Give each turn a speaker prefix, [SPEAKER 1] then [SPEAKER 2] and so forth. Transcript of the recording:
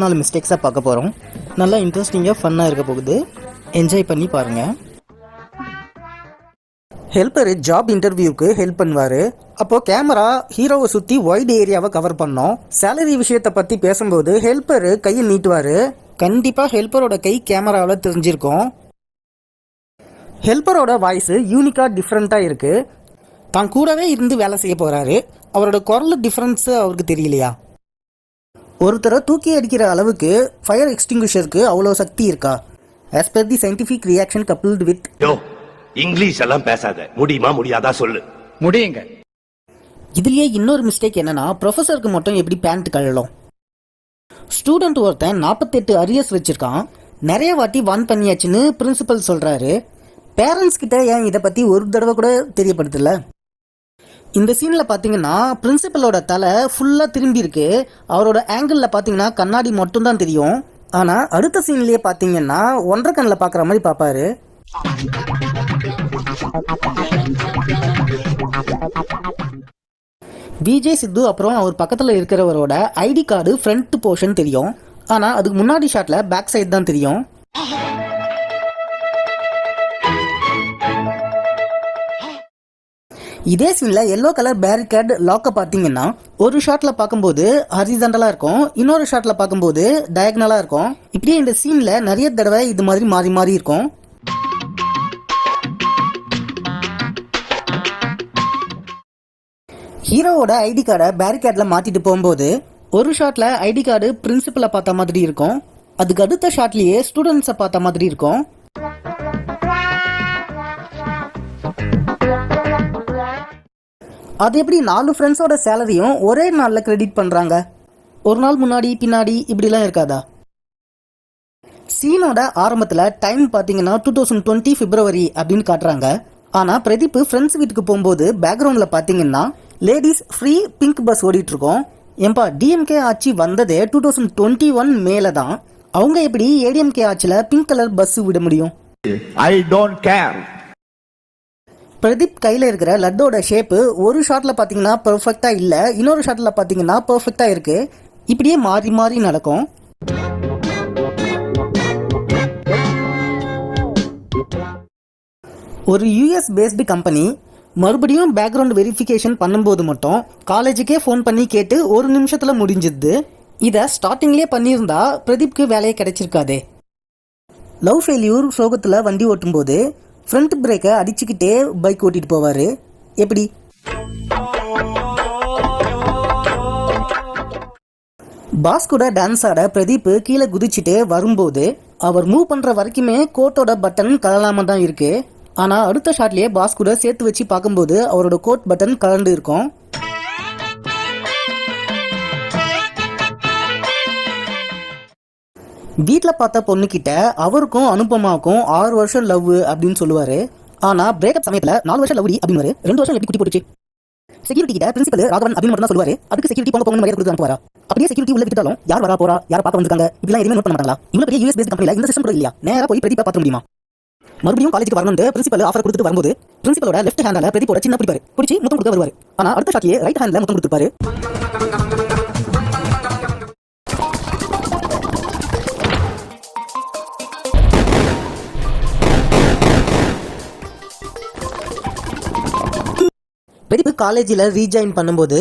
[SPEAKER 1] 4 மிஸ்டேக்ஸாக பார்க்க போகிறோம். நல்லா இன்ட்ரெஸ்டிங்காக ஃபன்னாக இருக்க போகுது. என்ஜாய் பண்ணி பாருங்கள். ஹெல்ப்பர் ஜாப் இன்டர்வியூக்கு ஹெல்ப் பண்ணுவார். அப்போது கேமரா ஹீரோவை சுற்றி வைட் ஏரியாவை கவர் பண்ணோம். சேலரி விஷயத்தை பற்றி பேசும்போது ஹெல்ப்பர் கையை நீட்டுவார். கண்டிப்பாக ஹெல்ப்பரோட கை கேமராவில் தெரிஞ்சிருக்கும். ஹெல்ப்பரோட வாய்ஸு யூனிக்காக டிஃப்ரெண்ட்டாக இருக்குது. தான் கூடவே இருந்து வேலை செய்ய போகிறாரு. அவரோட குரல் டிஃப்ரென்ஸு அவருக்கு தெரியலையா? ஒருத்தரை தூக்கி அடிக்கிற அளவுக்கு ஃபயர் எக்ஸ்டிங்விஷருக்கு அவ்வளோ சக்தி இருக்கா? as per the scientific reaction coupled with
[SPEAKER 2] English எல்லாம் பேசாத, முடியுமா முடியாதா சொல்லு.
[SPEAKER 3] முடியுங்க.
[SPEAKER 1] இதுலயே இன்னொரு மிஸ்டேக் என்னன்னா, ப்ரொஃபஸருக்கு மட்டும் எப்படி பேண்ட் கழலும்? ஸ்டூடெண்ட் ஒருத்தன் 48 அரியர்ஸ் வச்சிருக்கான். நிறைய வாட்டி வான் பண்ணியாச்சுன்னு பிரின்சிபல் சொல்றாரு. பேரண்ட்ஸ் கிட்ட ஏன் இதை பத்தி ஒரு தடவை கூட தெரியப்படுத்தல? இந்த சீனில் பார்த்தீங்கன்னா பிரின்சிபலோட தலை ஃபுல்லாக திரும்பி இருக்கு. அவரோட ஆங்கிளில் பார்த்தீங்கன்னா கண்ணாடி மட்டும்தான் தெரியும். ஆனால் அடுத்த சீன்லேயே பார்த்தீங்கன்னா ஒன்றரை கண்ணில் பார்க்குற மாதிரி பார்ப்பாரு. விஜய் சித்து அப்புறம் அவர் பக்கத்தில் இருக்கிறவரோட ஐடி கார்டு ஃப்ரண்ட் போர்ஷன் தெரியும். ஆனால் அதுக்கு முன்னாடி ஷாட்டில் பேக் சைடு தான் தெரியும். இதே சீனில் எல்லோ கலர் பேரிகேட் லாக்கை பார்த்தீங்கன்னா ஒரு ஷாட்டில் பார்க்கும்போது ஹரிசாண்டலாக இருக்கும், இன்னொரு ஷாட்டில் பார்க்கும்போது டயக்னலாக இருக்கும். இப்படியே இந்த சீனில் நிறைய தடவை இது மாதிரி மாறி மாறி இருக்கும். ஹீரோவோட ஐடி கார்டை பேரிகேட்ல மாற்றிட்டு போகும்போது ஒரு ஷாட்டில் ஐடி கார்டு பிரின்சிபலை பார்த்த மாதிரி இருக்கும். அதுக்கு அடுத்த ஷாட்லேயே ஸ்டூடெண்ட்ஸை பார்த்த மாதிரி இருக்கும். அது எப்படி 4 ஃப்ரெண்ட்ஸோட சேலரியும் ஒரே நாளில் கிரெடிட் பண்ணுறாங்க? ஒரு நாள் முன்னாடி பின்னாடி இப்படிலாம் இருக்காதா? சீனோட ஆரம்பத்தில் டைம் பார்த்தீங்கன்னா 2020 பிப்ரவரி அப்படின்னு காட்டுறாங்க. ஆனால் பிரதீப் ஃப்ரெண்ட்ஸ் வீட்டுக்கு போகும்போது பேக்ரவுண்டில் பார்த்தீங்கன்னா லேடிஸ் ஃப்ரீ பிங்க் பஸ் ஓடிட்டுருக்கோம். ஏன்பா, டிஎம்கே ஆட்சி வந்ததே 2021 மேலே தான். அவங்க எப்படி ஏடிஎம்கே ஆட்சியில் பிங்க் கலர் பஸ் விட முடியும்?
[SPEAKER 4] I don't care.
[SPEAKER 1] பிரதீப் கையில் இருக்கிற லட்டோட ஷேப்பு ஒரு ஷாட்டில் பார்த்தீங்கன்னா பர்ஃபெக்டாக இல்லை, இன்னொரு ஷாட்டில் பார்த்தீங்கன்னா பர்ஃபெக்டாக இருக்குது. இப்படியே மாறி மாறி நடக்கும். ஒரு யூஎஸ் பேஸ்டு கம்பெனி மறுபடியும் பேக்ரவுண்ட் வெரிஃபிகேஷன் பண்ணும்போது மட்டும் காலேஜுக்கே ஃபோன் பண்ணி கேட்டு ஒரு நிமிஷத்தில் முடிஞ்சிது. இதை ஸ்டார்டிங்லேயே பண்ணியிருந்தா பிரதீப்க்கு வேலையே கிடைச்சிருக்காதே. லவ் ஃபெயில்யூர் சோகத்தில் வண்டி ஓட்டும்போது ஃப்ரண்ட் பிரேக்கை அடிச்சுக்கிட்டே பைக் ஓட்டிட்டு போவார். எப்படி? பாஸ் கூட டான்ஸ் ஆட பிரதீப் கீழே குதிச்சுட்டு வரும்போது அவர் மூவ் பண்ணுற வரைக்குமே கோட்டோட பட்டன் கலலாம தான் இருக்கு. ஆனால் அடுத்த ஷாட்லேயே பாஸ் கூட சேர்த்து வச்சு பார்க்கும்போது அவரோட கோட் பட்டன் கலண்டு இருக்கும். வீட்டில் பார்த்த பொண்ணுக்கிட்ட அவருக்கும் அனுபமாவுக்கும் 6 வருஷம் லவ் அப்படின்னு சொல்லுவார். ஆனால் பிரேக்கப் சமயத்தில் 4 வருஷம் லவ் அப்படின்னு 2 வருஷம் எப்படி குட்டி போட்டுச்சு? செக்யூரிட்டி கிட்ட பிரின்சிபல் ராகவன் அப்படின்னு மட்டும் தான் சொல்லுவார். அதுக்கு செக்யூரிட்டி போங்க மரியாதை கொடுத்து அனுப்புவாரா? அப்படியே செக்யூரிட்டி உள்ள விட்டாலும் யார் வரா போறா, யாரை பார்க்க வந்திருக்காங்க, இப்படிலாம் எதுவுமே நோட் பண்ண மாட்டாங்களா? இவ்வளோ பெரிய யூஎஸ் பேஸ்ட் கம்பெனியில் இந்த சிஸ்டம் கூட இல்லையா? நேராக போய் பிரதீப்பை பார்க்க முடியுமா? மறுபடியும் காலேஜுக்கு வரணும்னு பிரின்சிபல் ஆஃபர் கொடுத்துட்டு வரும்போது பிரின்சிபலோட லெஃப்ட் ஹேண்டால பிரதீப்போட சின்ன பிடிப்பாரு, பிடிச்சி முத்தம் கொடுக்க வருவார். ஆனால் அடுத்த ஷாட்லேயே ரைட் ஹேண்டில் முத்தம் கொடுத்துருப்பாரு. பிரதீப் காலேஜில் ரீஜாயின் பண்ணும்போது